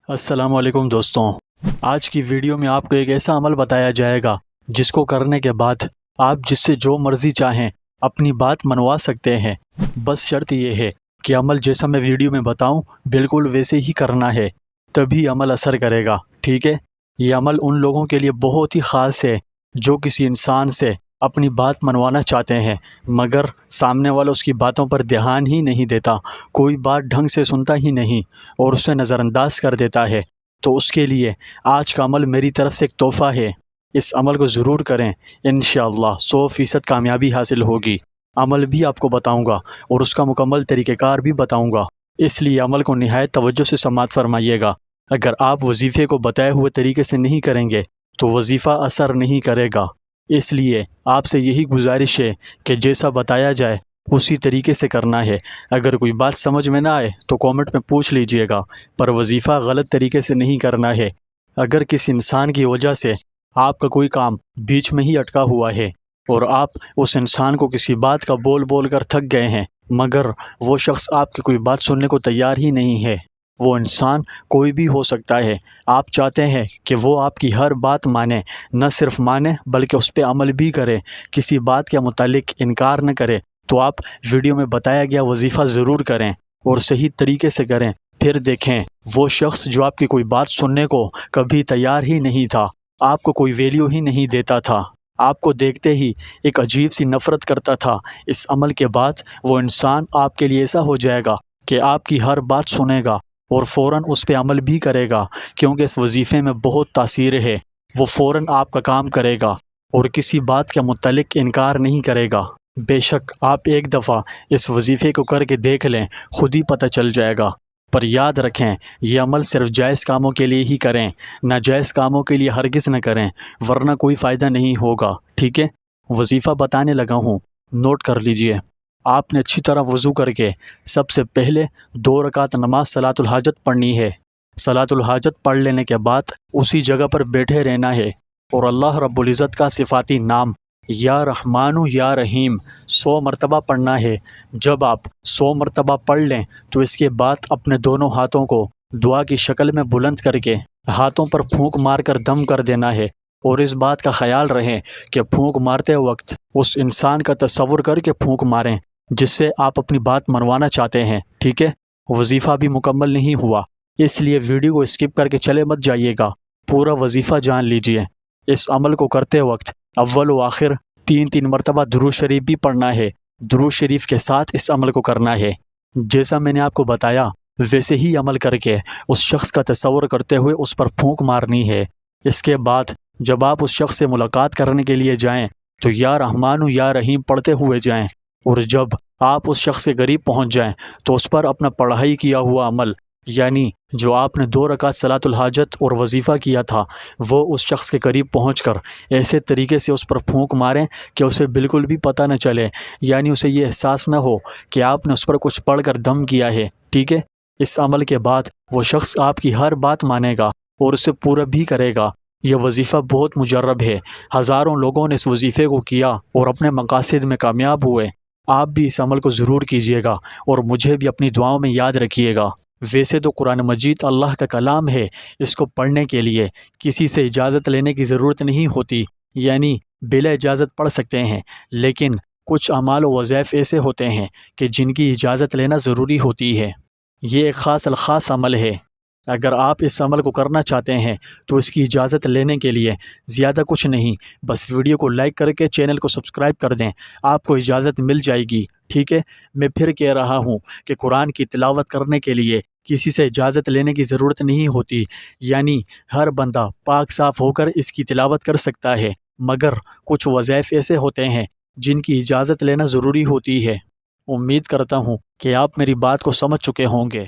السلام علیکم دوستوں، آج کی ویڈیو میں آپ کو ایک ایسا عمل بتایا جائے گا جس کو کرنے کے بعد آپ جس سے جو مرضی چاہیں اپنی بات منوا سکتے ہیں۔ بس شرط یہ ہے کہ عمل جیسا میں ویڈیو میں بتاؤں بالکل ویسے ہی کرنا ہے، تبھی عمل اثر کرے گا، ٹھیک ہے؟ یہ عمل ان لوگوں کے لیے بہت ہی خاص ہے جو کسی انسان سے اپنی بات منوانا چاہتے ہیں مگر سامنے والا اس کی باتوں پر دھیان ہی نہیں دیتا، کوئی بات ڈھنگ سے سنتا ہی نہیں اور اسے نظر انداز کر دیتا ہے۔ تو اس کے لیے آج کا عمل میری طرف سے ایک تحفہ ہے، اس عمل کو ضرور کریں، انشاءاللہ 100% کامیابی حاصل ہوگی۔ عمل بھی آپ کو بتاؤں گا اور اس کا مکمل طریقہ کار بھی بتاؤں گا، اس لیے عمل کو نہایت توجہ سے سماعت فرمائیے گا۔ اگر آپ وظیفے کو بتائے ہوئے طریقے سے نہیں کریں گے تو وظیفہ اثر نہیں کرے گا، اس لیے آپ سے یہی گزارش ہے کہ جیسا بتایا جائے اسی طریقے سے کرنا ہے۔ اگر کوئی بات سمجھ میں نہ آئے تو کامنٹ میں پوچھ لیجئے گا، پر وظیفہ غلط طریقے سے نہیں کرنا ہے۔ اگر کسی انسان کی وجہ سے آپ کا کوئی کام بیچ میں ہی اٹکا ہوا ہے اور آپ اس انسان کو کسی بات کا بول بول کر تھک گئے ہیں مگر وہ شخص آپ کی کوئی بات سننے کو تیار ہی نہیں ہے، وہ انسان کوئی بھی ہو سکتا ہے، آپ چاہتے ہیں کہ وہ آپ کی ہر بات مانے، نہ صرف مانے بلکہ اس پہ عمل بھی کرے، کسی بات کے متعلق انکار نہ کرے، تو آپ ویڈیو میں بتایا گیا وظیفہ ضرور کریں اور صحیح طریقے سے کریں۔ پھر دیکھیں وہ شخص جو آپ کی کوئی بات سننے کو کبھی تیار ہی نہیں تھا، آپ کو کوئی ویلیو ہی نہیں دیتا تھا، آپ کو دیکھتے ہی ایک عجیب سی نفرت کرتا تھا، اس عمل کے بعد وہ انسان آپ کے لیے ایسا ہو جائے گا کہ آپ کی ہر بات سنے گا اور فوراً اس پہ عمل بھی کرے گا، کیونکہ اس وظیفے میں بہت تاثیر ہے۔ وہ فوراً آپ کا کام کرے گا اور کسی بات کے متعلق انکار نہیں کرے گا۔ بے شک آپ ایک دفعہ اس وظیفے کو کر کے دیکھ لیں، خود ہی پتہ چل جائے گا۔ پر یاد رکھیں یہ عمل صرف جائز کاموں کے لیے ہی کریں، ناجائز کاموں کے لیے ہرگز نہ کریں، ورنہ کوئی فائدہ نہیں ہوگا، ٹھیک ہے؟ وظیفہ بتانے لگا ہوں، نوٹ کر لیجئے۔ آپ نے اچھی طرح وضو کر کے سب سے پہلے 2 رکعت نماز صلاۃ الحاجت پڑھنی ہے۔ صلاۃ الحاجت پڑھ لینے کے بعد اسی جگہ پر بیٹھے رہنا ہے اور اللہ رب العزت کا صفاتی نام یا رحمان یا رحیم 100 مرتبہ پڑھنا ہے۔ جب آپ 100 مرتبہ پڑھ لیں تو اس کے بعد اپنے دونوں ہاتھوں کو دعا کی شکل میں بلند کر کے ہاتھوں پر پھونک مار کر دم کر دینا ہے، اور اس بات کا خیال رہے کہ پھونک مارتے وقت اس انسان کا تصور کر کے پھونک ماریں جس سے آپ اپنی بات منوانا چاہتے ہیں، ٹھیک ہے؟ وظیفہ بھی مکمل نہیں ہوا، اس لیے ویڈیو کو اسکپ کر کے چلے مت جائیے گا، پورا وظیفہ جان لیجئے۔ اس عمل کو کرتے وقت اول و آخر 3 مرتبہ درود شریف بھی پڑھنا ہے، درود شریف کے ساتھ اس عمل کو کرنا ہے۔ جیسا میں نے آپ کو بتایا ویسے ہی عمل کر کے اس شخص کا تصور کرتے ہوئے اس پر پھونک مارنی ہے۔ اس کے بعد جب آپ اس شخص سے ملاقات کرنے کے لیے جائیں تو یا رحمان یا رحیم پڑھتے ہوئے جائیں، اور جب آپ اس شخص کے قریب پہنچ جائیں تو اس پر اپنا پڑھائی کیا ہوا عمل، یعنی جو آپ نے 2 رکعت صلاۃ الحاجت اور وظیفہ کیا تھا، وہ اس شخص کے قریب پہنچ کر ایسے طریقے سے اس پر پھونک ماریں کہ اسے بالکل بھی پتہ نہ چلے، یعنی اسے یہ احساس نہ ہو کہ آپ نے اس پر کچھ پڑھ کر دم کیا ہے، ٹھیک ہے؟ اس عمل کے بعد وہ شخص آپ کی ہر بات مانے گا اور اسے پورا بھی کرے گا۔ یہ وظیفہ بہت مجرب ہے، ہزاروں لوگوں نے اس وظیفے کو کیا اور اپنے مقاصد میں کامیاب ہوئے۔ آپ بھی اس عمل کو ضرور کیجیے گا اور مجھے بھی اپنی دعاؤں میں یاد رکھیے گا۔ ویسے تو قرآن مجید اللہ کا کلام ہے، اس کو پڑھنے کے لیے کسی سے اجازت لینے کی ضرورت نہیں ہوتی، یعنی بلا اجازت پڑھ سکتے ہیں، لیکن کچھ اعمال و وظائف ایسے ہوتے ہیں کہ جن کی اجازت لینا ضروری ہوتی ہے۔ یہ ایک خاص الخاص عمل ہے، اگر آپ اس عمل کو کرنا چاہتے ہیں تو اس کی اجازت لینے کے لیے زیادہ کچھ نہیں، بس ویڈیو کو لائک کر کے چینل کو سبسکرائب کر دیں، آپ کو اجازت مل جائے گی، ٹھیک ہے؟ میں پھر کہہ رہا ہوں کہ قرآن کی تلاوت کرنے کے لیے کسی سے اجازت لینے کی ضرورت نہیں ہوتی، یعنی ہر بندہ پاک صاف ہو کر اس کی تلاوت کر سکتا ہے، مگر کچھ وظائف ایسے ہوتے ہیں جن کی اجازت لینا ضروری ہوتی ہے۔ امید کرتا ہوں کہ آپ میری بات کو سمجھ چکے ہوں گے۔